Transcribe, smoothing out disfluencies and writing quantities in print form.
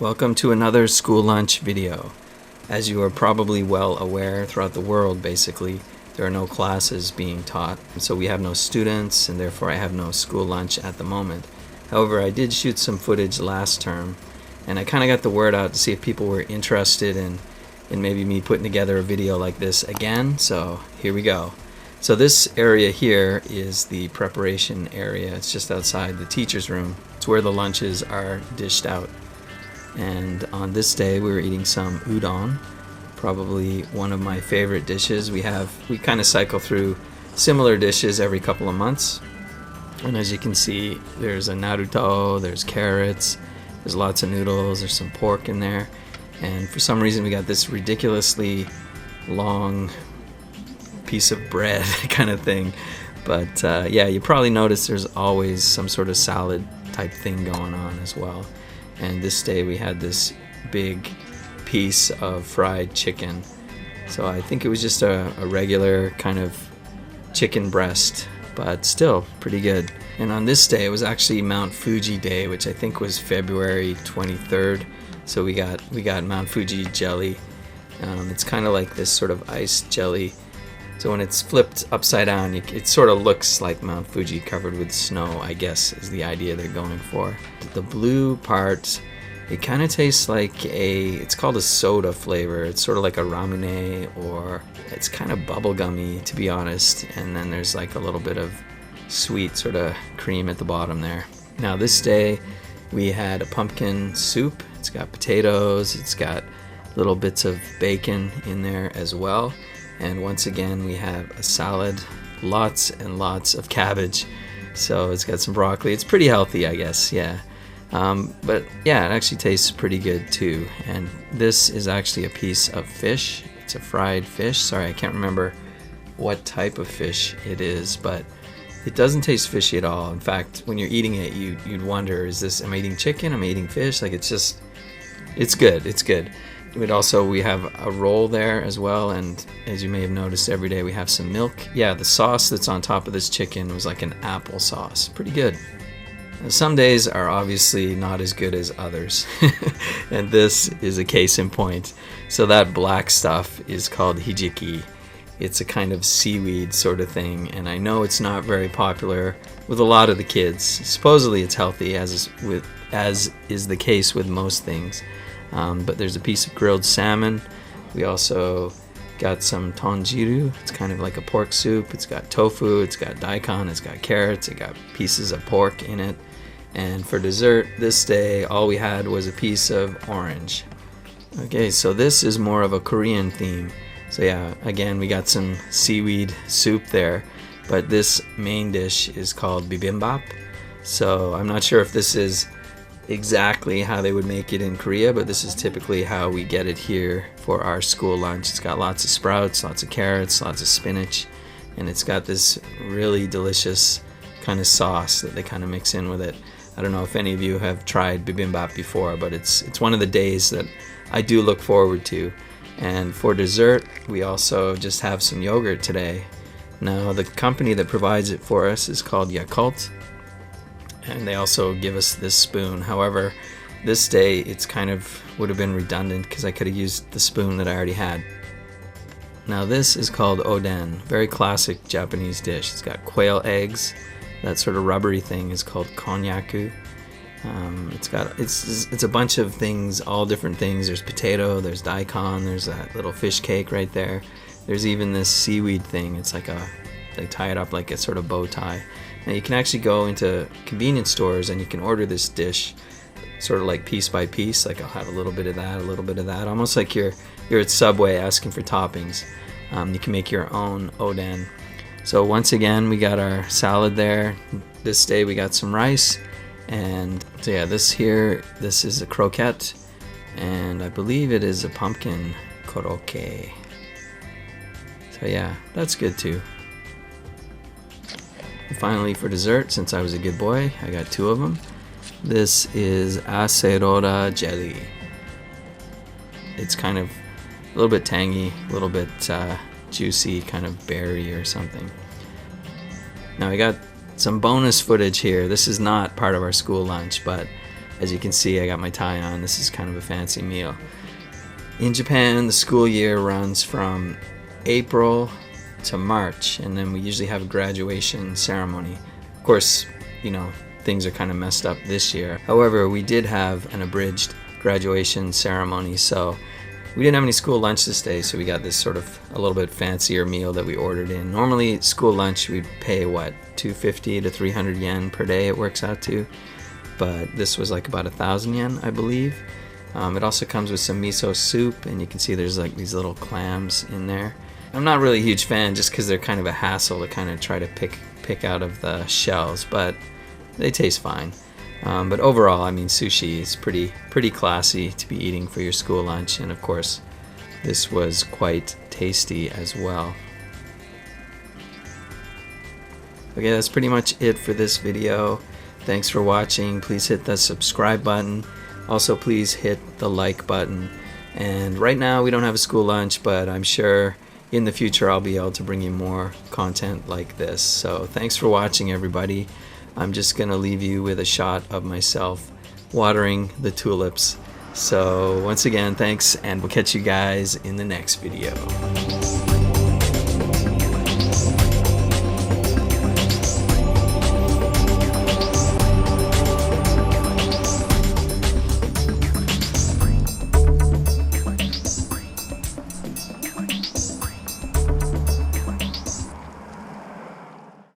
Welcome to another school lunch video. As you are probably well aware, throughout the world basically, there are no classes being taught, so we have no students and therefore I have no school lunch at the moment. However, I did shoot some footage last term and I kind of got the word out to see if people were interested in maybe me putting together a video like this again, so here we go. So this area here is the preparation area. It's just outside the teacher's room. It's where the lunches are dished out. And on this day we were eating some udon, probably one of my favorite dishes. We kind of cycle through similar dishes every couple of months, and as you can see, there's a naruto, there's carrots, there's lots of noodles, there's some pork in there, and for some reason we got this ridiculously long piece of bread kind of thing. But yeah, you probably notice there's always some sort of salad type thing going on as well. And this day we had this big piece of fried chicken. So I think it was just a regular kind of chicken breast, but still pretty good. And on this day it was actually Mount Fuji Day, which I think was February 23rd. So we got Mount Fuji jelly. It's kind of like this sort of iced jelly. So when it's flipped upside down, it sort of looks like Mount Fuji covered with snow, I guess, is the idea they're going for. The blue part, it kind of tastes like it's called a soda flavor. It's sort of like a ramune, or it's kind of bubblegummy, to be honest. And then there's like a little bit of sweet sort of cream at the bottom there. Now this day, we had a pumpkin soup. It's got potatoes, it's got little bits of bacon in there as well. And once again, we have a salad, lots and lots of cabbage. So it's got some broccoli. It's pretty healthy, I guess, yeah. But yeah, it actually tastes pretty good too. And this is actually a piece of fish. It's a fried fish. Sorry, I can't remember what type of fish it is, but it doesn't taste fishy at all. In fact, when you're eating it, you'd wonder, am I eating chicken? Am I eating fish? Like, it's good. It's good. We have a roll there as well, and as you may have noticed, every day we have some milk. Yeah, the sauce that's on top of this chicken was like an apple sauce. Pretty good. Now, some days are obviously not as good as others, and this is a case in point. So that black stuff is called hijiki. It's a kind of seaweed sort of thing, and I know it's not very popular with a lot of the kids. Supposedly it's healthy, as is the case with most things. But there's a piece of grilled salmon. We also got some tonjiru. It's kind of like a pork soup. It's got tofu, it's got daikon, it's got carrots, it got pieces of pork in it. And for dessert this day, all we had was a piece of orange. Okay, so this is more of a Korean theme. So yeah, again, we got some seaweed soup there, but this main dish is called bibimbap. So I'm not sure if this is exactly how they would make it in Korea, but this is typically how we get it here for our school lunch. It's got lots of sprouts, lots of carrots, lots of spinach, and it's got this really delicious kind of sauce that they kind of mix in with it. I don't know if any of you have tried bibimbap before, but it's one of the days that I do look forward to. And for dessert, we also just have some yogurt today. Now, the company that provides it for us is called Yakult, and they also give us this spoon. However, this day it's kind of would have been redundant because I could have used the spoon that I already had. Now this is called oden, very classic Japanese dish. It's got quail eggs. That sort of rubbery thing is called konnyaku. It's a bunch of things, all different things. There's potato, there's daikon, there's that little fish cake right there. There's even this seaweed thing. It's like they tie it up like a sort of bow tie. Now you can actually go into convenience stores and you can order this dish sort of like piece by piece. Like I'll have a little bit of that, a little bit of that. Almost like you're at Subway asking for toppings. You can make your own oden. So once again, we got our salad there. This day we got some rice. And so yeah, this is a croquette. And I believe it is a pumpkin korokke. So yeah, that's good too. Finally, for dessert, since I was a good boy, I got two of them. This is acerola jelly. It's kind of a little bit tangy, a little bit juicy, kind of berry or something. Now I got some bonus footage here. This is not part of our school lunch, but As you can see, I got my tie on. This is kind of a fancy meal. In Japan, the school year runs from April to March, and then we usually have a graduation ceremony. Of course, things are kind of messed up this year. However, we did have an abridged graduation ceremony, so we didn't have any school lunch this day, so we got this sort of a little bit fancier meal that we ordered in. Normally, school lunch we'd pay, 250 to 300 yen per day it works out to, but this was like about 1,000 yen, I believe. It also comes with some miso soup, and you can see there's like these little clams in there. I'm not really a huge fan just because they're kind of a hassle to kind of try to pick out of the shells, but they taste fine. But overall, I mean, sushi is pretty classy to be eating for your school lunch, and of course, this was quite tasty as well. Okay, that's pretty much it for this video. Thanks for watching. Please hit the subscribe button. Also, please hit the like button. And right now, we don't have a school lunch, but I'm sure in the future I'll be able to bring you more content like this. So thanks for watching, everybody. I'm just gonna leave you with a shot of myself watering the tulips. So once again, thanks, and we'll catch you guys in the next video.